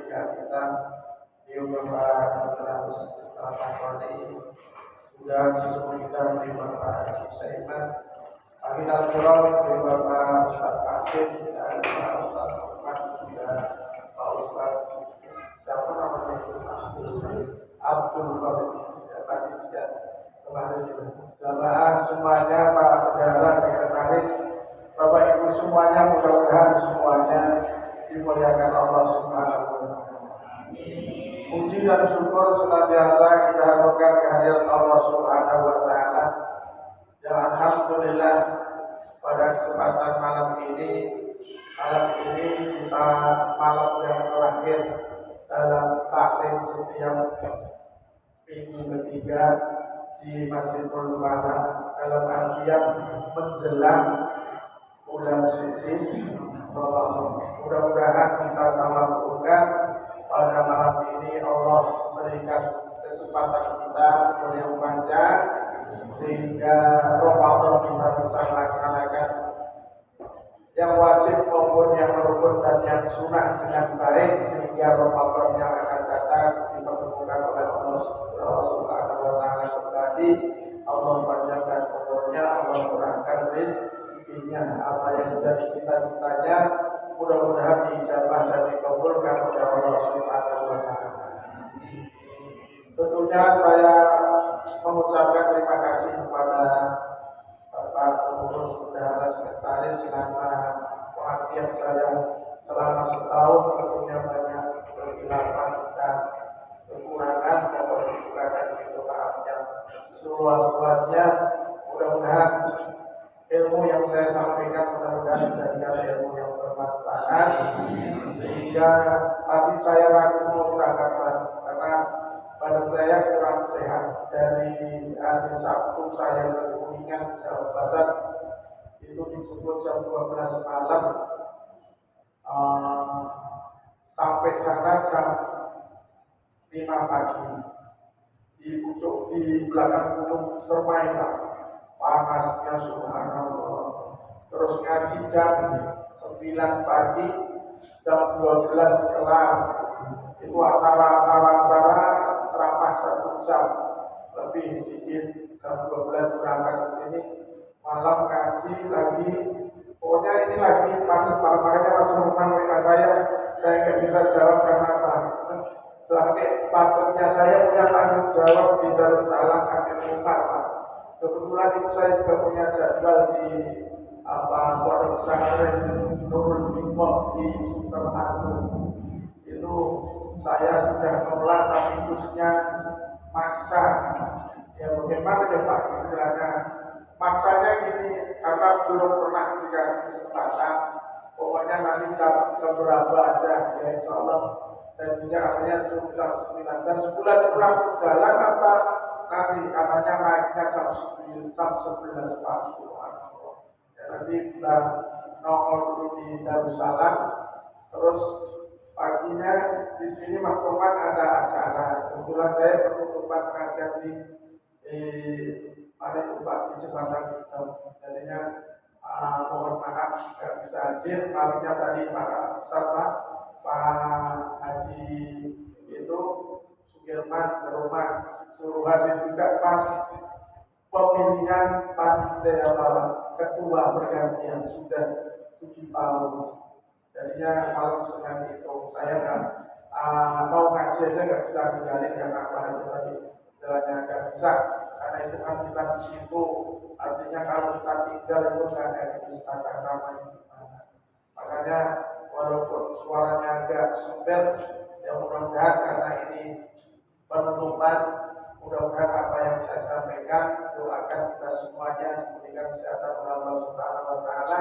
pernikahan kita di Bapak Terus Takoni sudah sesuai kita di Bapak Saiman Akhirnya Surau di Bapak Ustaz Kasim dan Pak Ustaz Ahmad juga Pak Ustaz siapa namanya itu Abdul Qadir tadi tidak kemarin selamat semuanya Pak Saudara Sekretaris Bapak Ibu semuanya mudah-mudahan semuanya dimuliakan Allah Subhanahu wa taala. Puji dan syukur senantiasa kita haturkan kehadiran Allah Subhanahu wa taala. Dan alhamdulillah pada kesempatan malam ini kita malam yang terakhir dalam taklim setiap minggu ketiga di Masjidul Falah dalam artian menjelang bulan suci Ramadan. Mudah-mudahan kita tawakulkan pada malam ini Allah berikan kesempatan kita yang panjang sehingga Ramadan kita bisa melaksanakan yang wajib maupun yang rukun dan yang sunnah dengan baik sehingga Ramadan yang akan datang dipertemukan oleh Allah Subhanahu wa taala kembali. Allah panjangkan umurnya, Allah murahkan rezekinya, apa yang menjadi cita-citanya mudah-mudahan diijabah dan dikabulkan oleh Allah Subhanahu wa taala. Tentunya saya mengucapkan terima kasih kepada Bapak Pengurus Bendahara Sekretaris selama perhatian saya selama setahun tentunya banyak kekhilafan dan kekurangan maupun kekurangan itu maaf yang seluas-luasnya. Mudah-mudahan ilmu yang saya sampaikan mudah-mudahan dijadikan ilmu yang bermanfaat sehingga tadi saya ragu mau berangkat karena badan saya kurang sehat. Dari hari Sabtu saya ke Kuningan Jawa Barat itu dijemput jam 12 malam sampai sana jam 5 pagi di belakang gunung Sermai panasnya subhanallah. Terus ngaji jam 9 pagi jam 12 kelar itu acara ceramah 1 jam lebih dikit jam 12 berangkat ke sini malam ngaji lagi pokoknya ini lagi panik makanya Mas Nurman WA saya nggak bisa jawab karena apa selagi patutnya saya punya tanggung jawab di Darussalam Akhir Mukhtar Pak. Kebetulan itu saya juga punya jadwal di pondok pesantren Nurul Hikmah di Sunter Agung. Itu saya sudah menolak tapi khususnya maksa. Ya bagaimana ya Pak istilahnya? Maksanya gini, karena belum pernah dikasih kesempatan. Pokoknya nanti jam berapa aja ya insya Allah. Dan juga katanya cukup jam 9 dan sebulan pulang jalan apa nanti katanya naiknya jam 11 pagi. Ya, nanti kita nongol dulu di Darussalam, terus paginya di sini Mas Toman ada acara. Kebetulan saya penutupan pengajian di Bupati Jembatan Hitam. Jadinya mohon maaf tidak bisa hadir. Malamnya tadi Pak Haji itu Sugirman ke rumah suruh hadir juga pas pemilihan panitia ketua pergantian sudah 7 tahun. Jadinya malam Senin itu saya mau ngaji aja nggak bisa tinggalin karena apa itu tadi istilahnya nggak bisa karena itu kan kita di situ artinya kalau kita tinggal itu nggak ada istana ramai gimana. Makanya walaupun suaranya agak sumber ya mudah-mudahan karena ini penutupan mudah-mudahan apa yang saya sampaikan doakan kita semuanya diberikan kesehatan oleh Allah Subhanahu wa taala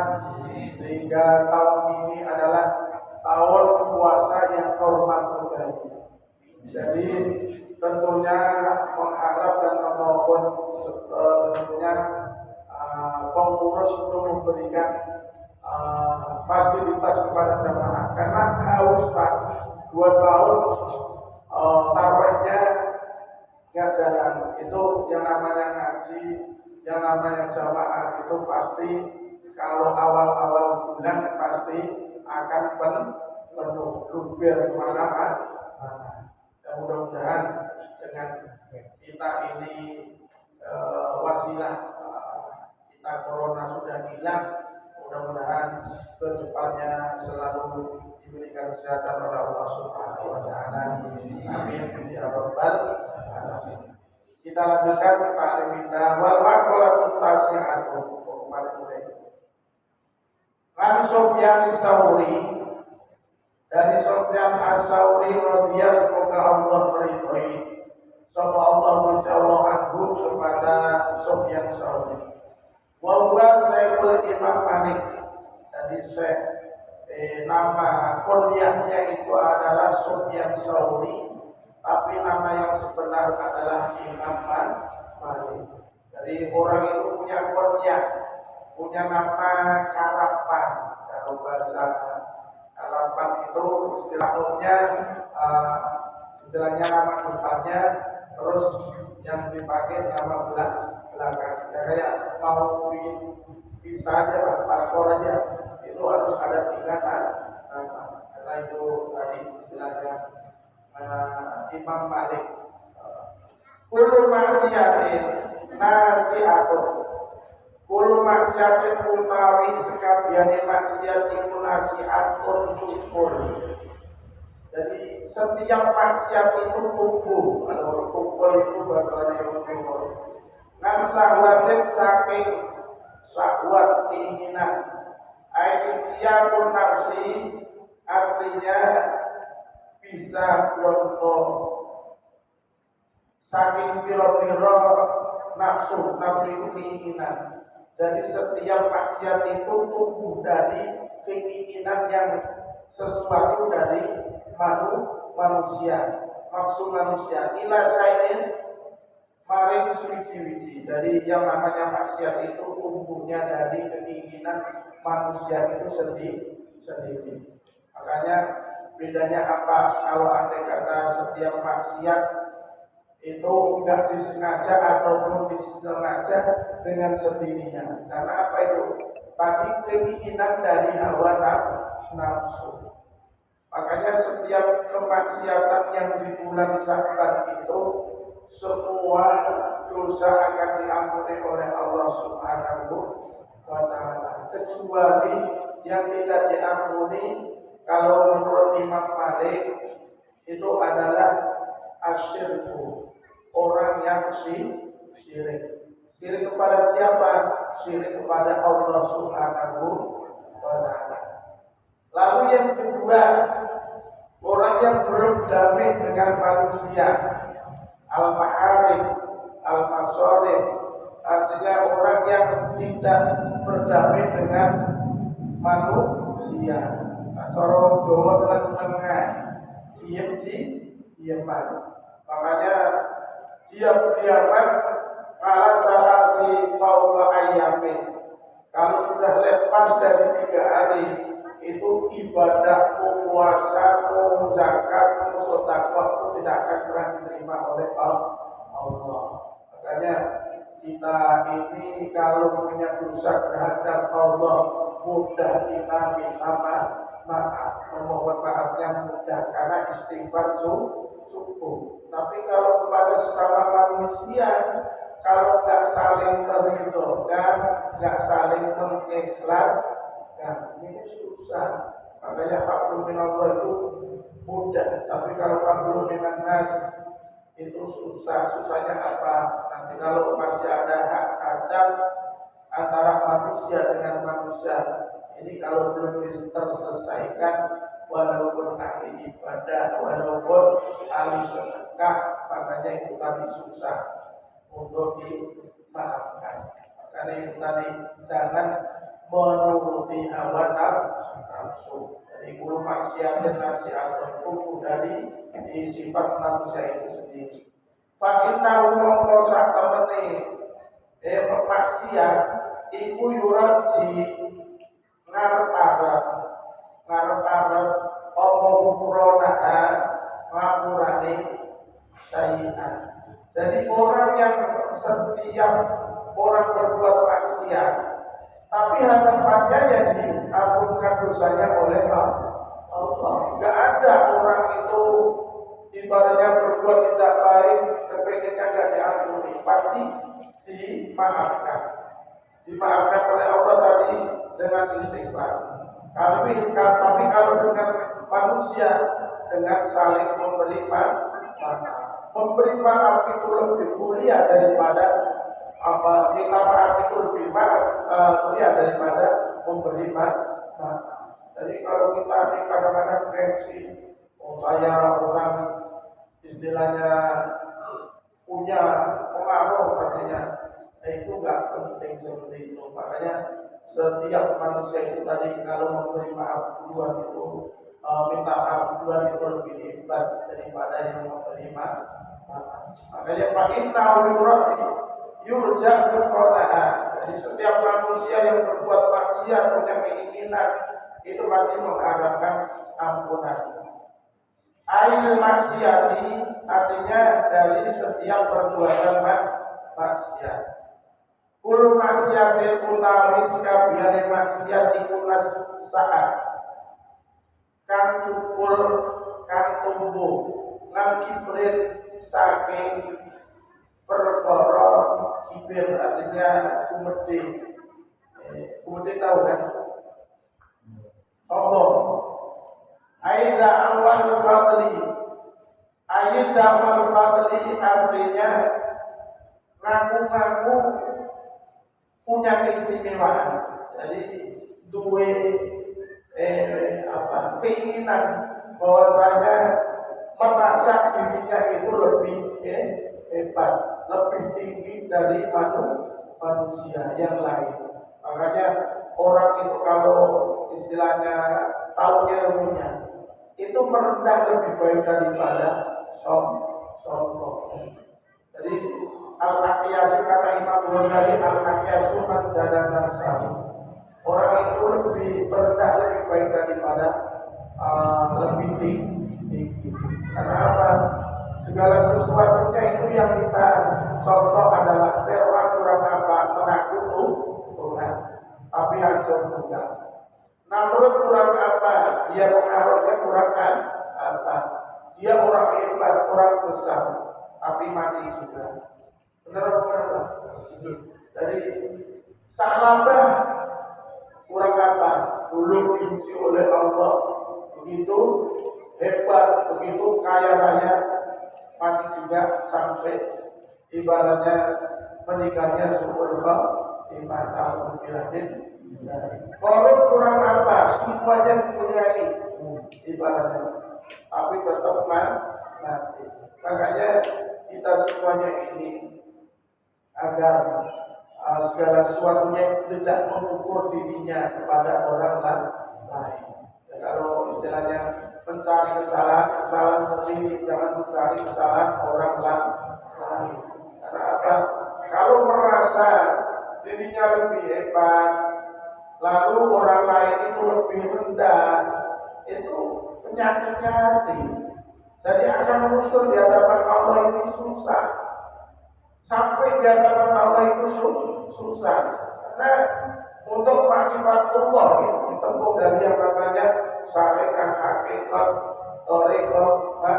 sehingga tahun ini adalah tahun puasa yang hormat bagi. Jadi tentunya mengharap dan memohon tentunya pengurus untuk memberikan fasilitas kepada jamaah karena harus Pak 2 tahun tarawihnya nggak jalan. Itu yang namanya ngaji, yang namanya jamaah itu pasti kalau awal-awal bulan pasti akan penuh luber kemana-mana. Dan mudah-mudahan dengan kita ini wasilah kita corona sudah hilang, mudah-mudahan kedepannya selalu diberikan kesehatan oleh Allah Subhanahu wa taala. Amin ya rabbal alamin. Kita lanjutkan ta'lim kita wal maqalatut tasi'atu. Kan Sufyan Ats-Tsauri, dari Sufyan Ats-Tsauri radhiyallahu semoga Allah meridhoi sapa Allah radhiyallahu anhu kepada Sufyan Ats-Tsauri. Wa huwa Syekhul Imam Malik. Jadi Syekh nama kuliahnya itu adalah Sufyan Ats-Tsauri, tapi nama yang sebenar adalah Imam Malik. Jadi orang itu punya kuliah, punya nama Karapan. Kalau bahasa Karapan itu istilahnya istilahnya nama depannya, terus yang dipakai nama belakang. Ya kayak mau bikin visa aja, paspor aja, itu harus ada 3 nama. Karena itu tadi istilahnya Imam Malik. Kullu maksiatin nasi'atun. Kullu maksiatin utawi sekabiane maksiat iku nasi'atun cukur. Jadi setiap maksiat itu tumbuh. Kalau tumbuh itu bahasanya tumbuh. Nan sahwatin saking syahwat keinginan. Istiaqun nafsi artinya bisa contoh saking piro-piro nafsu itu keinginan. Jadi setiap maksiat itu tumbuh dari keinginan yang sesuatu dari manusia, nafsu manusia. Ila syai'in maring suci-wici. Jadi yang namanya maksiat itu tumbuhnya dari keinginan manusia itu sendiri. Makanya bedanya apa kalau andai kata setiap maksiat itu enggak disengaja ataupun disengaja dengan sendirinya. Karena apa itu? Tadi keinginan dari hawa nafsu. Makanya setiap kemaksiatan yang di bulan Sya'ban itu semua dosa akan diampuni oleh Allah Subhanahu wa taala, kecuali yang tidak diampuni kalau menurut Imam Malik itu adalah asyirku, orang yang syirik. Syirik kepada siapa? Syirik kepada Allah Subhanahu wa taala. Lalu yang kedua, orang yang belum damai dengan manusia, al-maharib, al-masorib, artinya orang yang tidak berdamai dengan manusia. Atau Jawa tengah, diam-diaman. Makanya diam-diaman malah salah si fauqa ayyamin. Kalau sudah lepas dari 3 hari, itu ibadah, puasa, zakat, sedekah itu tidak akan pernah diterima oleh Allah. Makanya kita ini kalau punya dosa terhadap Allah, mudah kita minta maaf, memohon maafnya mudah karena istighfar cukup. Tapi kalau kepada sesama manusia, kalau nggak saling meridhokan, nggak saling mengikhlaskan, ini susah. Makanya hablum minallah itu mudah, tapi kalau hablum minan nas itu susah. Susahnya apa? Nanti kalau masih ada hak adab antara manusia dengan manusia, ini kalau belum terselesaikan, walaupun ahli ibadah, walaupun ahli sedekah, makanya itu tadi susah untuk dimaafkan. Makanya itu tadi jangan menuruti hawa nafsu. Jadi guru maksiat dan nasihat tertumbuh dari sifat manusia itu sendiri. Fa'innahu mongko temene maksiat iku yuraji ngarep-arep apa hukuronaha ngapurane sayi'an. Jadi orang yang setiap orang berbuat maksiat, tapi harapannya ya diampunkan dosanya oleh Allah. ada orang itu ibaratnya berbuat tidak baik, kepengennya nggak diampuni, pasti dimaafkan. Dimaafkan oleh Allah tadi dengan istighfar. Tapi kalau dengan manusia, dengan saling memberi maaf. Memberi maaf itu lebih mulia daripada minta maaf itu lebih mulia daripada memberi maaf. Jadi kalau kita ini kadang-kadang gengsi, saya orang istilahnya punya pengaruh katanya, itu nggak penting seperti itu. Makanya setiap manusia itu tadi kalau memberi maaf duluan itu minta maaf duluan itu lebih hebat daripada yang memberi maaf. Makanya Pak Inna yurja berkolah. Jadi setiap manusia yang berbuat maksiat punya keinginan itu pasti mengharapkan ampunan. Ail maksiati artinya dari setiap perbuatan maksiat. Kul maksiatin utawi sekabiane maksiat ikunas saat kang cukul kang tumbuh lan kibrit saking perkara kibir artinya kumede. Kumede tahu kan? Sombong. Aida awal fadli. Aida awal fadli artinya ngaku-ngaku punya keistimewaan. Jadi dua keinginan bahwasanya merasa dirinya itu lebih hebat, lebih tinggi dari manusia yang lain. Makanya orang itu kalau istilahnya tahu ilmunya itu merendah lebih baik daripada sombong. Jadi al-aqyasu kata Imam Ghazali, al-aqyasu man dana nafsahu. Orang itu lebih merendah lebih baik daripada lebih tinggi. Karena apa? Segala sesuatunya itu yang kita contoh adalah Fir'aun kurang apa? Mengaku Tuhan, tapi hancur juga. Namrud kurang apa? Dia mengaruhnya kurang apa? Dia orang hebat, orang besar, tapi mati juga. Benar. Jadi Sa'labah kurang apa? Dulu diuji oleh Allah, begitu hebat, begitu kaya raya, mati juga sampai ibaratnya meninggalnya syukur iman tahun biladin. Korun kurang apa? Semuanya mempunyai ibaratnya, tapi tetap mati. Makanya kita semuanya ini agar segala sesuatunya tidak mengukur dirinya kepada orang lain. Ya, kalau istilahnya mencari kesalahan sendiri, jangan mencari kesalahan orang lain. Karena apa? Kalau merasa dirinya lebih hebat, lalu orang lain itu lebih rendah, itu penyakitnya hati. Jadi akan muncul di hadapan Allah ini susah. Sampai di hadapan Allah itu susah. Karena untuk ma'rifatullah itu ditempuh dari yang namanya syarikat hakikat thariqah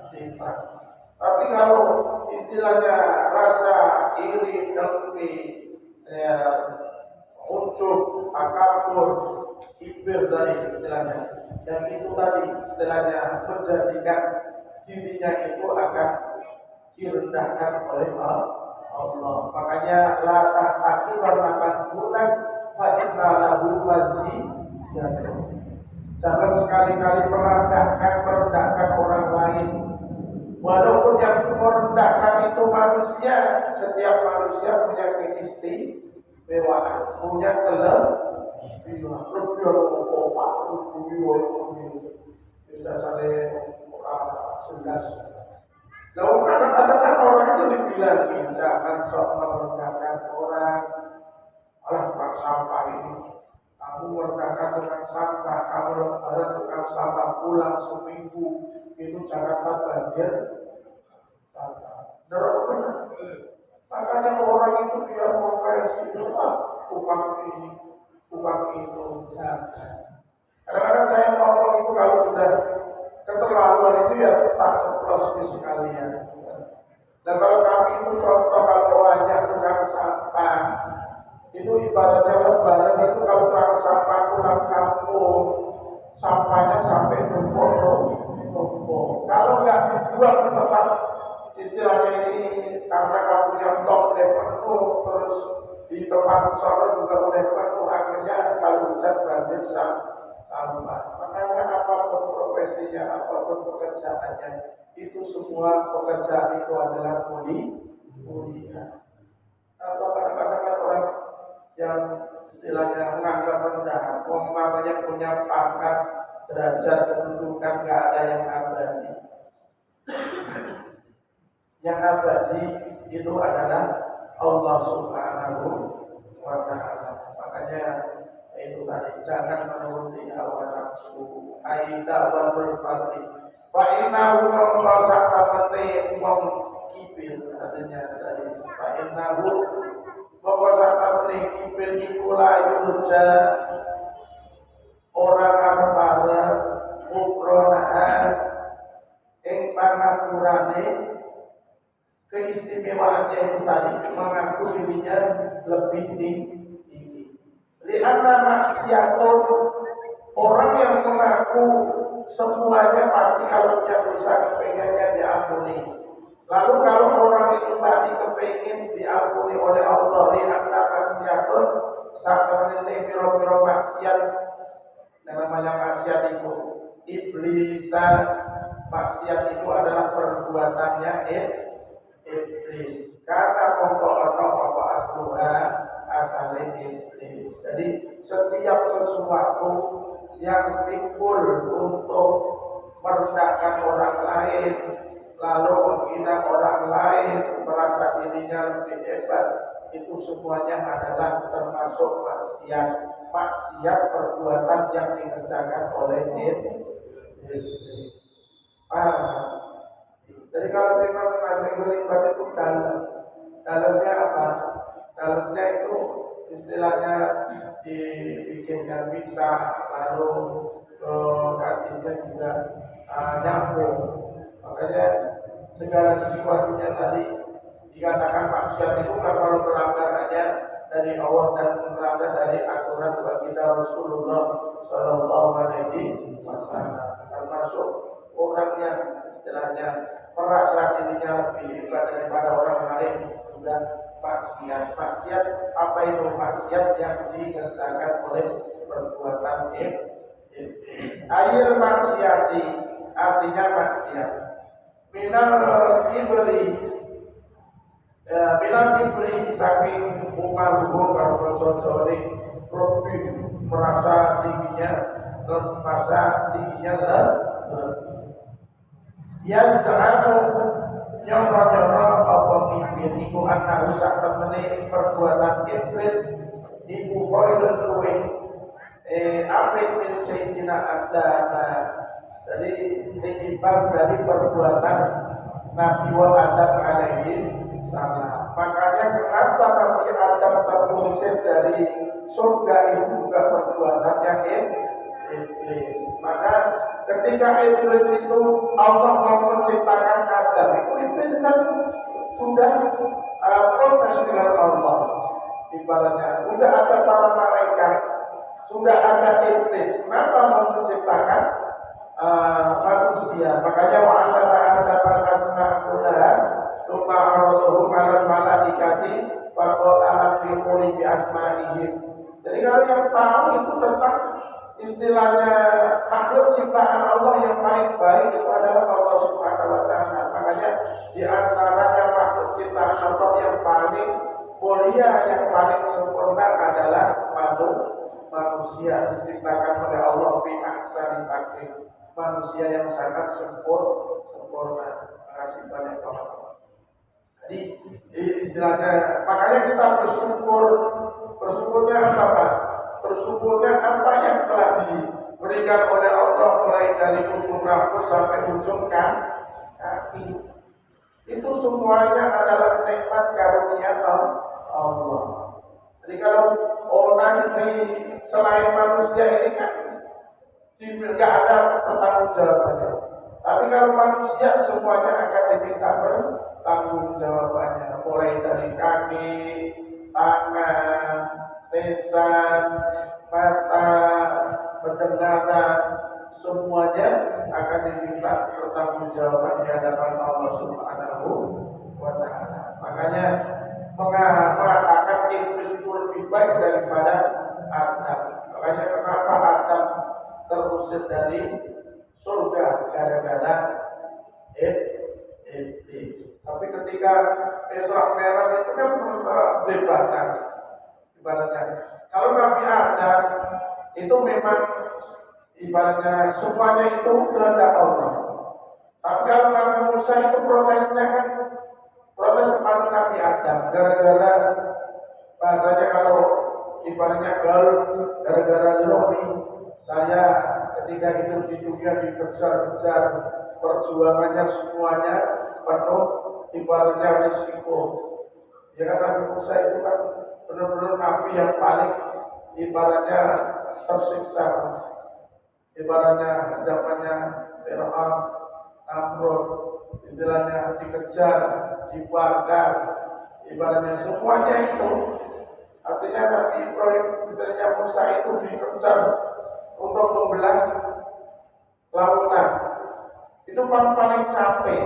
sifat. Tapi kalau istilahnya rasa iri, dengki, unsur, takabur, kibir dari istilahnya, yang itu tadi istilahnya menjadikan dirinya itu akan direndahkan oleh Allah. Makanya la tahtaqiran akan tunan fa inna lahu maziyatan. Jangan sekali-kali merendahkan orang lain. Walaupun yang merendahkan itu manusia, setiap manusia punya keistimewaan, punya kelebihan. Lalu kadang-kadang orang itu dibilang jangan sok merendahkan orang. Alah, tukang sampah ini, kamu merendahkan tukang sampah, kamu lebaran tukang sampah pulang seminggu, itu Jakarta banjir. Makanya orang itu biar profesi tukang ini, tukang itu, jangan. Kadang-kadang saya ngomong itu kalau sudah ke keterlaluan itu ya tak ceplos di sekalian. Nah kalau kami itu contoh kalau banyak tukang sampah itu ibaratnya lebaran itu kalau tukang sampah pulang kampung sampahnya sampai tumpuk. Kalau nggak dibuang ke tempat istilahnya ini karena kampungnya top udah penuh terus di tempat sholat juga udah penuh akhirnya kalau hujan banjir sampah. Makanya apapun profesinya, apapun pekerjaannya itu semua pekerjaan itu adalah mulia. Atau kadang-kadang kan orang yang istilahnya menganggap rendah, namanya punya pangkat, derajat, kedudukan, nggak ada yang abadi. Yang abadi itu adalah Allah Subhanahu wa Ta'ala. Makanya itu tadi jangan menuruti hawa nafsu. Aida wadul fadli. Fa innahu mawsaka mati mengkipil artinya tadi. Fa innahu mawsaka mati kipil ikula yurja orang arepara ukronahan ing pangapurane keistimewaannya itu tadi mengaku dirinya lebih tinggi. Lihatlah maksiatun orang yang mengaku semuanya pasti kalau punya dosa kepengennya diampuni. Lalu kalau orang itu tadi kepengin diampuni oleh Allah, lihatlah maksiatun sakit ini piro-piro maksiat. Namanya maksiat itu iblisan. Maksiat itu adalah perbuatannya iblis. Karena pokok asluha asalnya iblis. Jadi setiap sesuatu yang timbul untuk merendahkan orang lain, lalu menghina orang lain, merasa dirinya lebih hebat, itu semuanya adalah termasuk maksiat. Maksiat perbuatan yang dikerjakan oleh iblis. Jadi kalau memang terlibat itu dalamnya apa? Dalamnya itu istilahnya dibikinnya bisa, lalu hatinya juga nyambung. Makanya segala sesuatunya tadi dikatakan maksiat itu kan kalau melanggarnya dari Allah dan melanggar dari aturan baginda Rasulullah Shallallahu Alaihi Wasallam, termasuk orang yang istilahnya merasa dirinya lebih hebat daripada orang lain juga maksiat. Maksiat apa itu? Maksiat yang dikerjakan oleh perbuatan air maksiati artinya maksiat. Minal kibri saking umaruhu kalau sojori lebih merasa tingginya yang selalu nyono apa kibir iku ana rusak temene perbuatan iblis iku khairun luwe apik min sayyidina Adama. Jadi ditimbang dari perbuatan Nabi wa Adam alaihi salam. Makanya kenapa Nabi Adam terusir dari surga itu juga perbuatan yang iblis. Maka ketika iblis itu Allah mau menciptakan Adam, itu iblis kan sudah protes dengan Allah. Ibaratnya sudah ada para malaikat, sudah ada iblis. Kenapa mau menciptakan manusia? Makanya wa'allama Adam al-asma kullaha tsumma 'aradahum 'alal malaikati wa qala anbi'uni bi asma'ihim. Jadi kalau yang tahu itu tentang istilahnya makhluk ciptaan Allah yang paling baik itu adalah Allah Subhanahu wa Ta'ala. Makanya di antaranya makhluk ciptaan Allah yang paling mulia, yang paling sempurna adalah manusia diciptakan oleh Allah fi ahsani taqwim. Manusia yang sangat sempurna. Terima kasih banyak teman-teman. Jadi istilahnya makanya kita bersyukurnya apa? Bersyukurnya apa yang telah diberikan oleh Allah mulai dari ujung rambut sampai ujung kaki. Itu semuanya adalah nikmat karunia Allah. Jadi kalau orang selain manusia ini kan tidak ada pertanggungjawabannya. Tapi kalau manusia semuanya akan diminta bertanggung jawabannya, mulai dari kaki, tangan, lisan, mata, pendengaran, semuanya akan diminta bertanggung jawaban di hadapan Allah Subhanahu wa Ta'ala. Makanya mengatakan iblis itu lebih baik daripada Adam. Makanya kenapa Adam terusir dari surga gara-gara iblis. Tapi ketika Isra Mi'raj itu kan perdebatan ibaratnya. Kalau Nabi Adam itu memang ibaratnya semuanya itu kehendak Allah. Tapi kalau Nabi Musa itu protesnya kan protes kepada Nabi Adam gara-gara bahasanya kalau ibaratnya gara-gara lobi saya ketika hidup di dunia dikejar-kejar perjuangannya semuanya penuh ibaratnya risiko. Ya kan Nabi Musa itu kan benar-benar Nabi yang paling ibaratnya tersiksa, ibaratnya zamannya Fir'aun, Namrud, istilahnya dikejar, dibakar, ibaratnya semuanya itu. Artinya Nabi Ibrahim, istilahnya Musa itu dikejar untuk membelah lautan. Itu paling capek.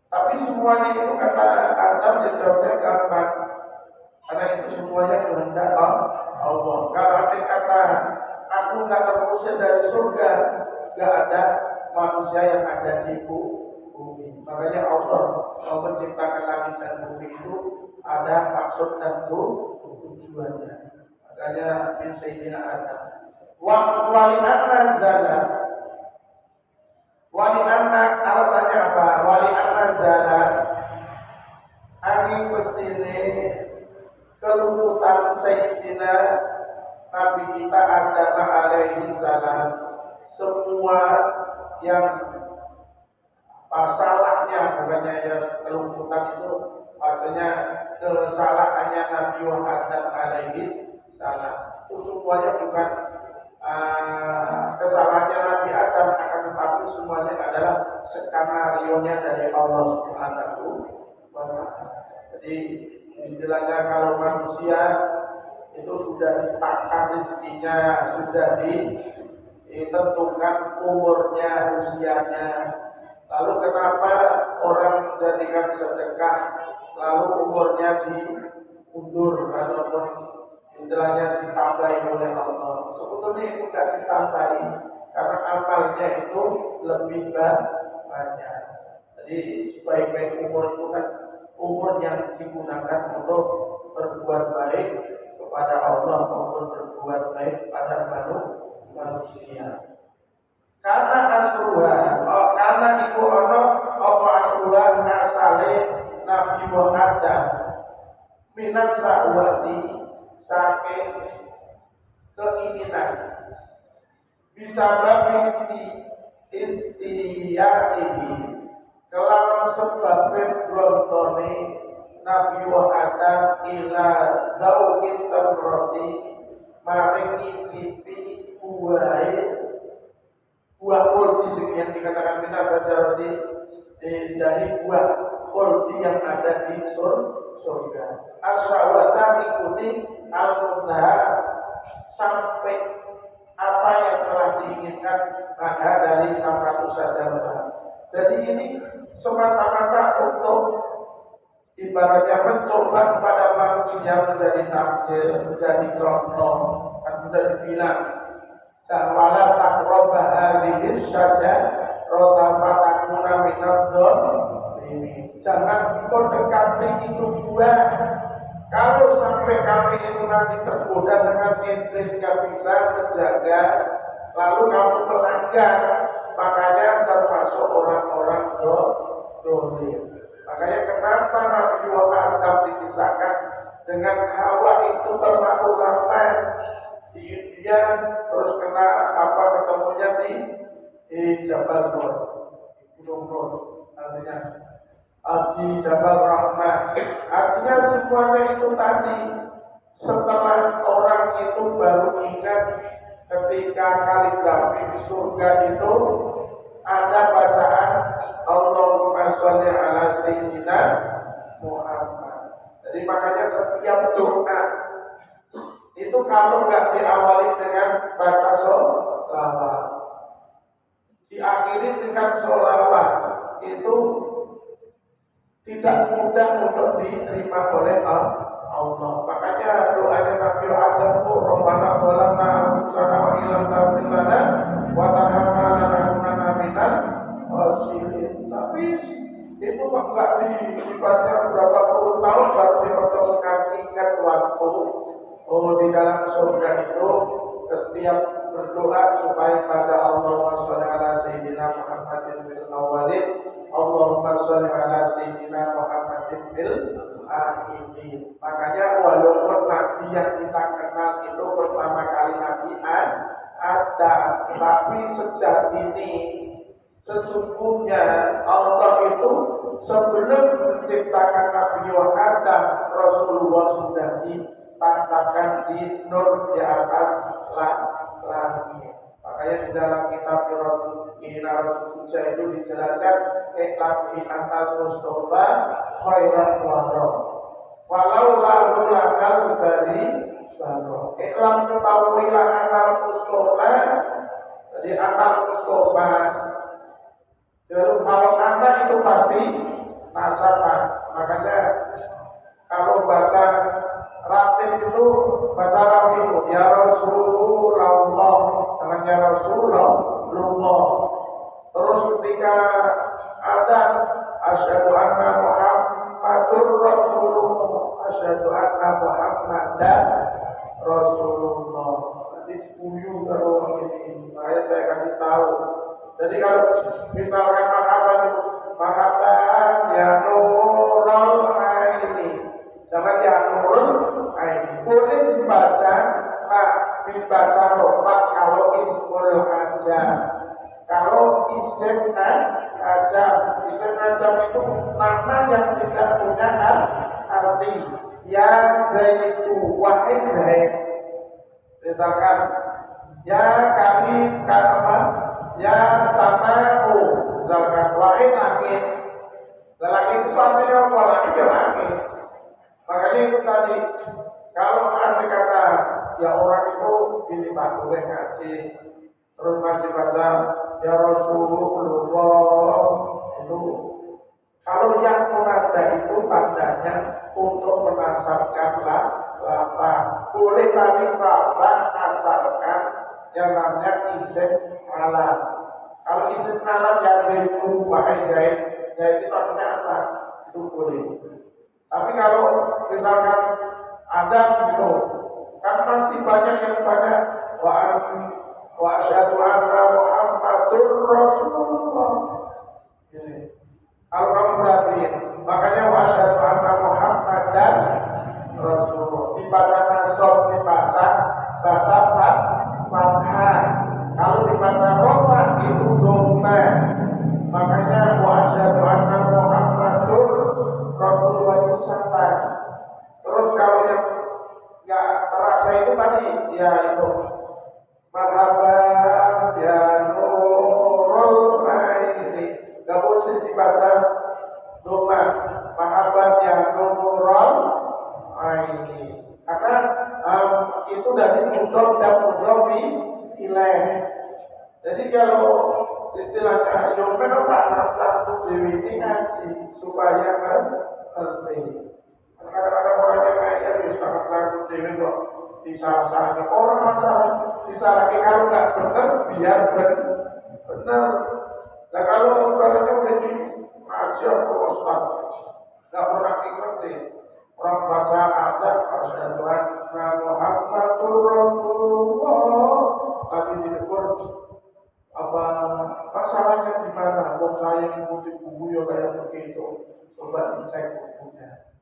Tapi semuanya itu kata Adam jawabnya gampang. Karena itu semuanya kehendak Allah. Kalau ada kata aku nggak terusir dari surga, nggak ada manusia yang ada di bumi. Makanya Allah mau menciptakan langit dan bumi itu ada maksud dan tujuannya. Makanya min sayyidina Adam. Wali an-nazala. Wali anak alasannya apa? Wali an-nazala. Angin pestine kelumputan sayyidina Nabi kita Adam alaihi salam. Semua yang salahnya, bukannya ya kelumputan itu maksudnya kesalahannya Nabi Adam alaihi salam. Itu semuanya bukan kesalahannya Nabi Adam, akan tetapi semuanya adalah skenario-nya dari Allah Subhanahu wa Ta'ala. Jadi istilahnya kalau manusia itu sudah ditakar rezekinya, sudah ditentukan umurnya, usianya. Lalu kenapa orang menjadikan sedekah lalu umurnya diundur ataupun istilahnya ditambahi oleh Allah? Sebetulnya itu tidak ditambahi karena amalnya itu lebih banyak. Jadi sebaik-baik umur itu kan umur yang digunakan untuk berbuat baik kepada Allah maupun berbuat baik pada manusia. Karena asruha, karena iku ono apa asruha asale Nabi Muhammad minat sa'wati saking keinginan bisa berisi istiyatihi kelawan sebabnya brontone Nabi Muhammad ila daukin tamroti maring ngicipi buah kulti yang dikatakan bina saja dari buah kulti yang ada di surga. Asyawata ikuti al-muntaha sampai apa yang telah diinginkan ada dari satu saja. Jadi ini semata-mata untuk ibaratnya mencoba kepada manusia menjadi tamsil, menjadi contoh. Kan sudah dibilang wala taqraba hadhihi syajar rotafatakuna minadh ini. Jangan kau dekati itu buah. Kalau sampai kami itu nanti tergoda dengan iblis nggak bisa menjaga, lalu kamu melanggar, makanya termasuk orang-orang dolim. Makanya kenapa Nabi Adam dikisahkan dengan Hawa itu terlalu lama di India, terus kena ketemunya di Jabal Nur, Gunung Nur, artinya di Jabal Rahmah. Artinya semuanya itu tadi setelah orang itu baru ingat ketika kaligrafi di surga itu ada bacaan Allahumma sholli ala sayyidina Muhammad. Jadi makanya setiap doa itu kalau nggak diawali dengan baca sholawat, diakhiri dengan sholawat, itu tidak mudah untuk diterima oleh Allah. Makanya doanya Nabi Adam itu Rabbana zalamna anfusana wa illam taghfir lana wa tarhamna minal khasirin. Tapi itu enggak dibaca berapa puluh tahun baru dipertemukan tingkat waktu. Oh, di dalam surga itu setiap berdoa supaya baca Allahumma sholli ala sayyidina Muhammadin fil awwalin, Allahumma sholli ala sayyidina Muhammadin fil akhirin. Makanya walaupun Nabi yang kita kenal itu pertama kali Nabi Adam, tapi sejak ini sesungguhnya Allah itu sebelum menciptakan Nabi Adam, Rasulullah sudah dipancarkan di nur di atas langit. Makanya di dalam kitab Inaratul itu dijelaskan iklam antal Mustafa khairan waro walau lalu lakal dari baro. Iklam ketahuilah antal Mustafa, jadi antal Mustafa. Jadi kalau anak itu pasti nasabah. Makanya kalau baca ratib itu baca ratib ya Rasulullah dengan ya Rasulullah. Terus ketika ada asyhadu anna Muhammadur Rasulullah, asyhadu anna Muhammadan Rasulullah. Nanti dibuyu kalau ini, saya kasih tahu. Jadi kalau misalkan marhaban ya nurul aini, jangan ya nurul aini. Boleh dibaca, dibaca rofa kalau ismul aja. Kalau isim aja itu nama yang tidak punya arti. Ya Zaidu, wahai Zaid. Misalkan ya kami katakan ya sama'u, misalkan wahai langit. Langit itu artinya apa? Langit ya langit. Makanya itu tadi, kalau andai kata ya orang itu ini Pak boleh ngaji, terus masih baca ya Rasulullah itu, kalau yang menanda itu tandanya untuk menasabkan lafaz. Boleh tadi lafaz asalkan yang namanya isim alam. Kalau isim alam ya Zaidu, wahai Zaid, Zaid itu artinya apa? Itu boleh. Tapi kalau misalkan ada gitu, kan masih banyak yang pada wa asyhadu anna Muhammadur Rasulullah. Ini. Kalau kamu perhatiin, makanya wa asyhadu anna Muhammadan Rasulullah. Dibaca nasab, dibaca fathah. Kalau dibaca rofa itu dhamma. Makanya wa asyhadu anna Muhammadur Rasulullah itu santai. Terus kalau yang nggak terasa itu tadi, ya itu marhaban ya nurul aini, nggak boleh dibaca dhamma. Marhaban ya nurul aini, karena itu dari mudhof dan mudhof ilaih. Jadi kalau istilahnya yomen baca dewi ini ngaji supaya ngerti. Kadang-kadang orang yang kayaknya bisa ngaji dewi kok disalah-salahin orang, masalah disalahin kalau nggak benar biar benar. Nah kalau ibaratnya udah di ngaji apa ustaz nggak pernah ngerti, orang baca ada asyhadu anna Muhammadur Rasulullah, tapi di depan apa masalahnya di mana? Wong saya mengikuti buku ya kayak begitu, coba dicek bukunya.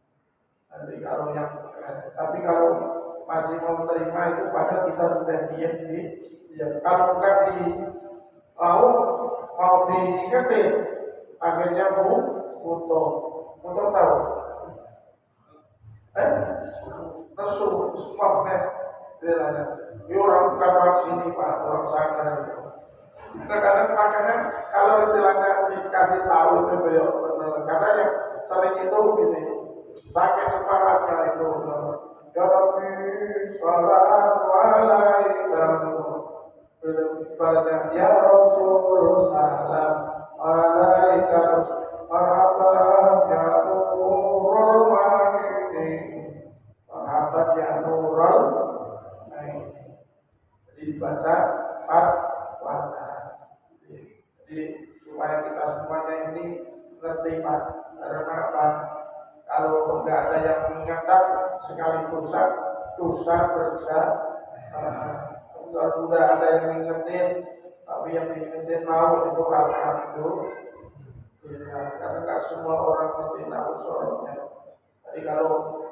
Nanti kalau yang tapi kalau masih mau terima itu pada kita sudah diam kalau bukan di mau diingetin akhirnya butuh tahu nesu swabnya dia orang bukan orang sini Pak, orang sana. Kadang-kadang makanya kalau istilahnya dikasih tahu itu beliau benar. Karena yang sering itu gini, sakit semangatnya itu. Ya Rabbi, sholatu alaika. Ibaratnya ya Rasul salam alaika marhaban ya nurul maini marhaban ya nurul maini. Jadi dibaca Fatwa. Jadi supaya kita semuanya ini ngerti Pak. Karena apa? Kalau nggak ada yang mengingatkan sekali dosa berjamaah. Kalau sudah ada yang mengingetin, tapi yang mengingetin mau itu alhamdulillah. Karena nggak semua orang ngerti usulnya. Jadi kalau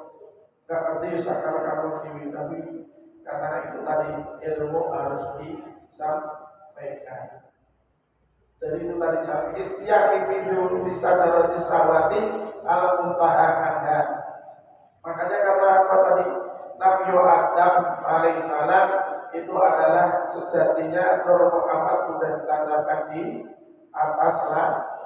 nggak ngerti seakan-akan begini, tapi karena itu tadi ilmu harus disampaikan. Jadi itu tadi saya istiaqi fidu disadarati sawati al muntahakanha. Makanya karena apa tadi Nabi Adam alaihissalam itu adalah sejatinya Nur Muhammad sudah ditanamkan di atas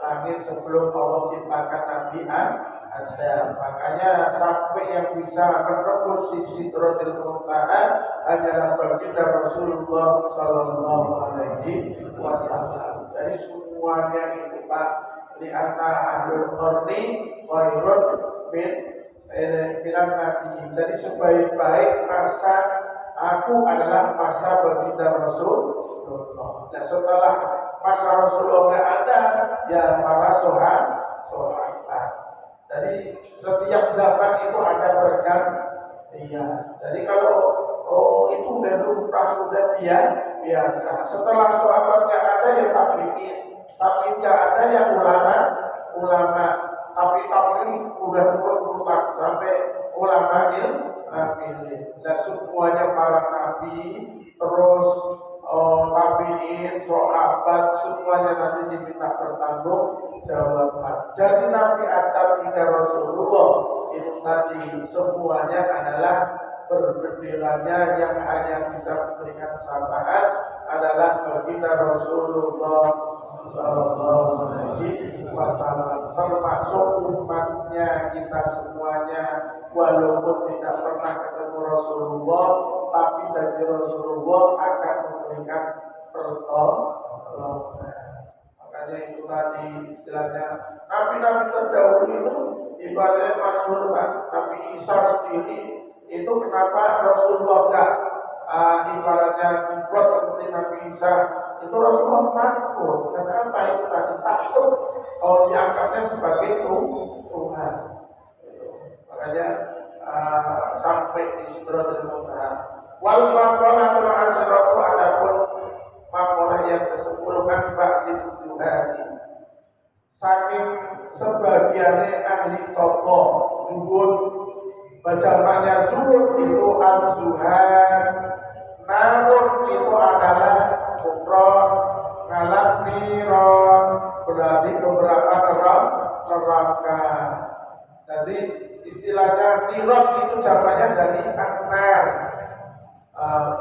langit sebelum Allah ciptakan Nabi Adam. Makanya sampai yang bisa menembus sisi Sidratil Muntaha hanyalah baginda Rasulullah Sallallahu Alaihi Wasallam. Jadi semuanya itu Pak di antara ahlul qarni khairun bilang Nabi. Jadi sebaik-baik masa aku adalah masa baginda Rasulullah. Dan setelah masa Rasulullah nggak ada, ya para sahabat. Jadi setiap zaman itu ada pergantian. Jadi kalau itu udah lumrah sudah biasa. Setelah sahabat nggak ada ya tabi'in, nggak ada ya ulama. Tapi ini udah turun sampai ulama ilmu. Dan semuanya para nabi, terus tabi'in, sahabat, semuanya nanti diminta bertanggung jawaban. Dari Nabi Adam hingga Rasulullah itu tadi semuanya adalah berbenderanya yang hanya bisa memberikan syafaat adalah baginda Rasulullah Sallallahu Alaihi Wasallam, termasuk umatnya kita semuanya, walaupun tidak pernah ketemu Rasulullah, tapi janji Rasulullah akan memberikan pertolongan. Makanya itu tadi istilahnya nabi-nabi terdahulu itu ibaratnya masyhur kan. Nabi Isa sendiri itu kenapa Rasulullah enggak ibaratnya diplot seperti Nabi Isa, itu Rasulullah takut. Kenapa itu tadi takut dianggapnya sebagai Tuhan. Makanya sampai di Sidratul Muntaha. Wal maqalatul asyratu adapun maqalah yang ke-10 kan ba'di zuhadi. Saking sebagiannya ahli tokoh zuhud, bacaannya zuhud itu az-zuhad, namun itu adalah mufrad, ngalat niron, berarti beberapa neraka. Jadi istilahnya niron itu jawabannya dari aknar,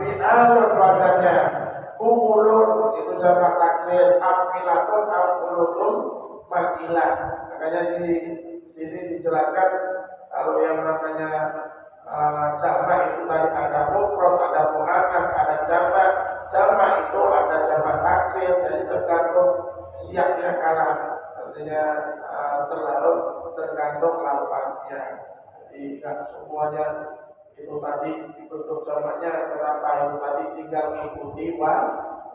fi'al bahasanya, kumulun itu jawaban taksir, apilatun apulutun makilah. Makanya di sini dijelaskan kalau yang namanya jamak itu tadi ada mufrad, ada muannats, ada jamak. Jamak itu ada jamak taksir, jadi tergantung siapnya kalam. Artinya tergantung lafaznya. Jadi tidak semuanya itu tadi bentuk jamaknya. Kenapa itu tadi tinggal mengikuti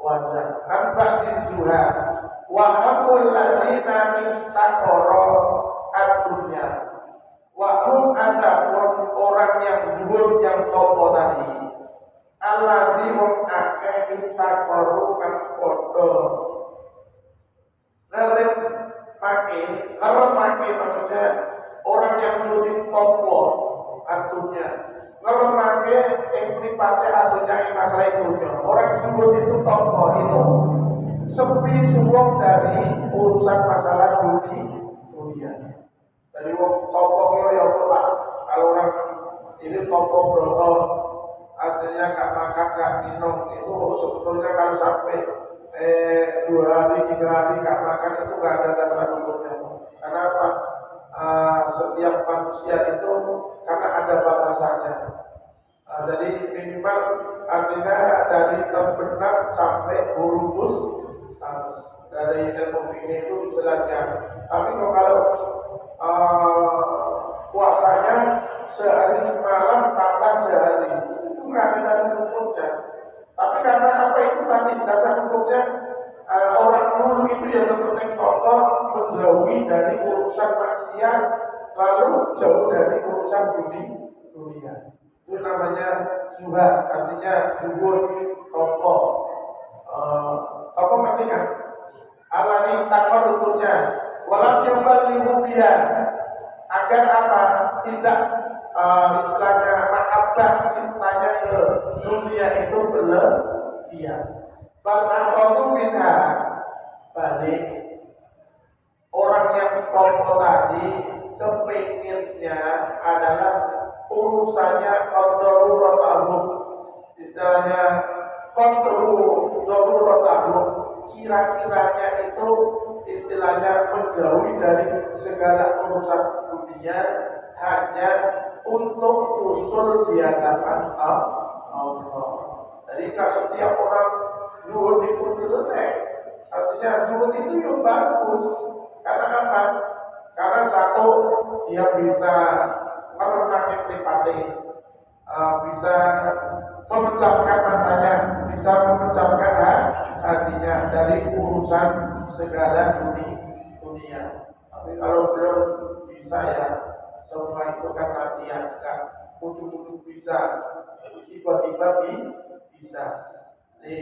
wazan. Ambak dizuha wa hamul ladina min taqara ad-dunya. Wahum adapun orang yang zuhud yang topo tadi, alladzi hum akeh kita korukan podo. Ngerti pakai maksudnya orang yang zuhud itu topo artinya. Kalau pakai yang pripate artinya masalah itu. Orang zuhud itu topo itu sepi semua dari urusan masalah dunia. Dari tokoh ya Pak, kalau orang ini tokoh broto aslinya gak makan gak minum itu sebetulnya kalau sampai 2 hari 3 hari nggak makan itu nggak ada dasar hukumnya. Karena apa? Setiap manusia itu karena ada batasannya. Jadi minimal artinya dari terbenam sampai burubus dari ilmu fikih itu dijelaskan. Tapi kalau puasanya sehari semalam tambah sehari itu nggak ada dasar hukumnya. Tapi karena apa itu tadi dasar hukumnya orang dulu itu ya seperti tokoh menjauhi dari urusan maksiat lalu jauh dari urusan dunia. Itu namanya zuhud, artinya zuhud tokoh. Tokoh ngerti kan? Alani takwa rukunnya walau yubalihu biha agar apa? Tidak istilahnya mahabbah cintanya ke dunia itu berlebihan. Banakhatu minha balik orang yang tokoh tadi kepinginnya adalah urusannya qaddaruratahu, istilahnya qaddaruratahu, kira-kiranya itu istilahnya menjauhi dari segala urusan dunia hanya untuk usul di hadapan Allah. Jadi setiap orang zuhud itu jelek, artinya zuhud itu yang bagus. Karena apa? Karena satu dia bisa merenangkan pripati, bisa memecahkan matanya, bisa memecahkan hatinya dari urusan segala dunia. Tapi kalau belum bisa ya semua itu kan latihan, kan ujuk-ujuk bisa, tiba-tiba bisa. Jadi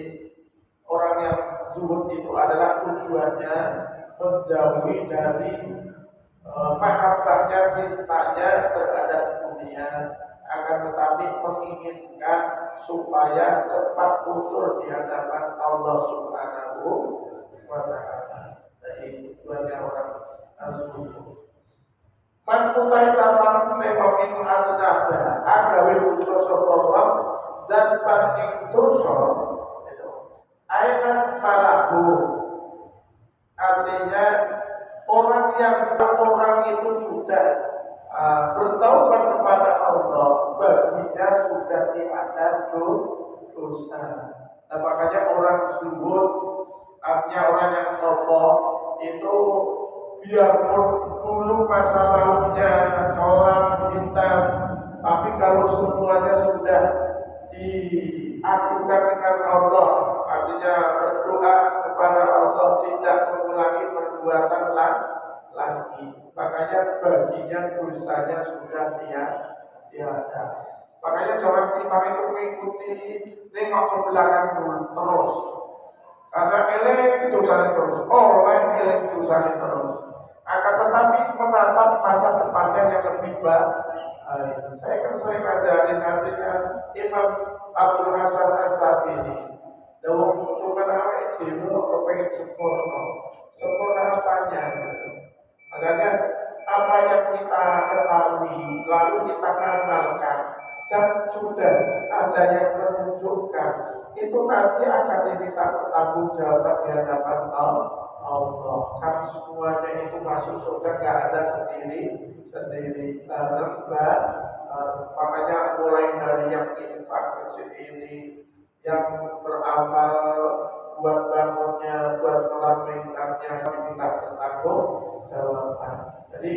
orang yang zuhud itu adalah tujuannya menjauhi dari mahabbahnya, cintanya terhadap dunia, akan tetapi menginginkan supaya cepat usul di hadapan Allah Subhanahu wa Ta'ala. Jadi tujuannya orang zuhud. Man utai sama nemokin aznaba agawe usus Allah dan paning dosa ayat malahu, artinya orang itu sudah bertaubat kepada Allah, baginya sudah tiada dosa. Nah, makanya orang zuhud, artinya orang yang tokoh itu biarpun dulu masa lalunya kelam hitam, tapi kalau semuanya sudah diadukan dengan Allah, artinya berdoa kepada Allah, tidak mengulangi perbuatan lagi, makanya baginya dosanya sudah tiada. Makanya jangan kita itu mengikuti nengok ke belakang dulu terus, karena eleng dosanya terus, eleng dosanya terus. Akan tetapi menatap masa depannya yang lebih baik. Saya kan sering ajarin, artinya Imam Abdul Hasan As-Satini dalam cuma nama itu kepengen sempurna apanya. Makanya apa yang kita ketahui lalu kita amalkan dan sudah ada yang menunjukkan, itu nanti akan diminta pertanggungjawaban di hadapan Allah. Kami semuanya itu masuk surga nggak ada sendiri. Makanya mulai dari yang infak kecil ini, yang beramal buat bangunnya, buat melambingkannya, diminta pertanggungjawaban. Jadi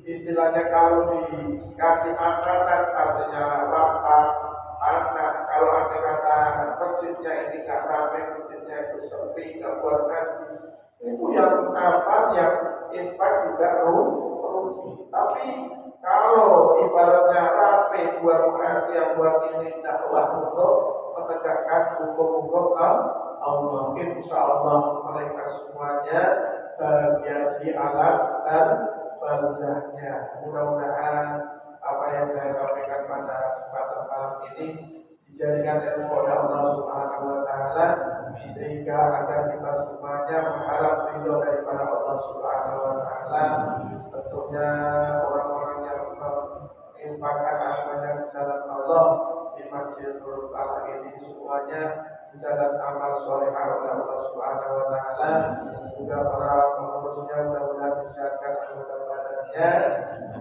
istilahnya kalau dikasih amanat, artinya wakaf anak, kalau ada kata masjidnya ini nggak ramai, masjidnya itu sepi, nggak buat ngaji, itu yang apa, yang infak juga rugi. Tapi kalau ibaratnya rapi buat ngaji, yang buat ini dakwah untuk menegakkan hukum-hukum Allah, insya Allah mereka semuanya bagian di alam dan barzahnya. Mudah-mudahan apa yang saya sampaikan pada kesempatan malam ini dijadikan ilmu oleh Allah Subhanahu wa Ta'ala, sehingga agar kita semuanya mengharap ridho daripada Allah Subhanahu wa Ta'ala. Tentunya orang-orang yang menginfakkan hartanya di jalan Allah di Masjidil Falah ini semuanya dicatat amal solehah oleh Allah Subhanahu wa taala. Juga para pengurusnya mudah-mudahan disehatkan anggota badannya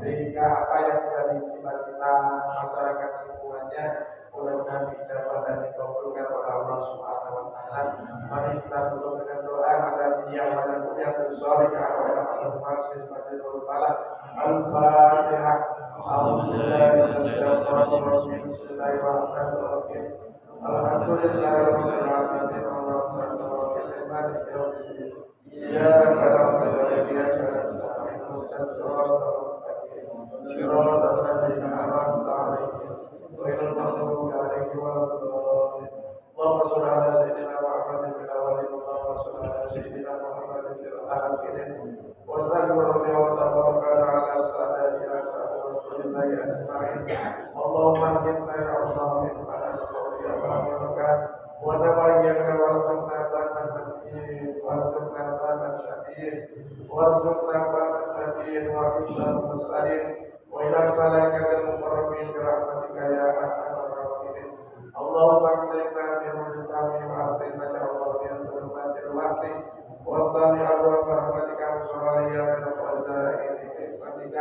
sehingga apa yang menjadi cita-cita masyarakat lingkungannya mudah-mudahan dijawab dan dikabulkan oleh Allah Subhanahu wa taala. Mari kita tutup dengan doa pada yang banyak yang bersolehah wa ila al-masjid masjidul falah. Al-Fatihah. Bismillahirrahmanirrahim. Alhamdulillahirabbil alamin arrahmanir rahim maliki yaumiddin. Iyyaka na'budu wa iyyaka nasta'in ihdinas siratal mustaqim siratal ladzina an'amta 'alaihim ghairil maghdubi 'alaihim waladdallin. Allahumma shalli 'ala sayyidina Muhammadin fil awwalin Allahumma shalli 'ala sayyidina Muhammadin fil akhirin wa sallallahu wa tabaraka 'ala sayyidina Rasulillahi ajma'in. Allahumma inna na'udzu bika ونبيك وارزقنا فهم النبيين وارزقنا فهم الشهيد وارزقنا فهم النبيين وحفظ المرسلين وإلى الملائكة المقربين برحمتك يا أرحم الراحمين. اللهم اكرمنا بنور الفهم وأكرمنا يا الله من ظلمات الوحي واطلع أبواب رحمتك وسريا من خزائن حكمتك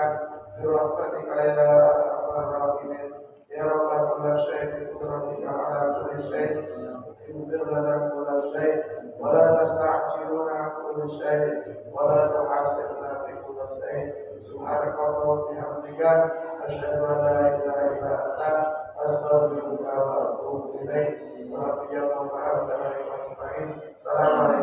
برحمتك يا أرحم الراحمين. يا رب كل شيء بقدرتك على كل شيء اغفر لنا كل شيء ولا تستعجلنا عن كل شيء ولا تحاسبنا في كل شيء. سبحانك اللهم وبحمدك أشهد أن لا إله إلا أنت أستغفرك وأتوب إليك ورضي الله تعالى عنكم أجمعين. السلام عليكم.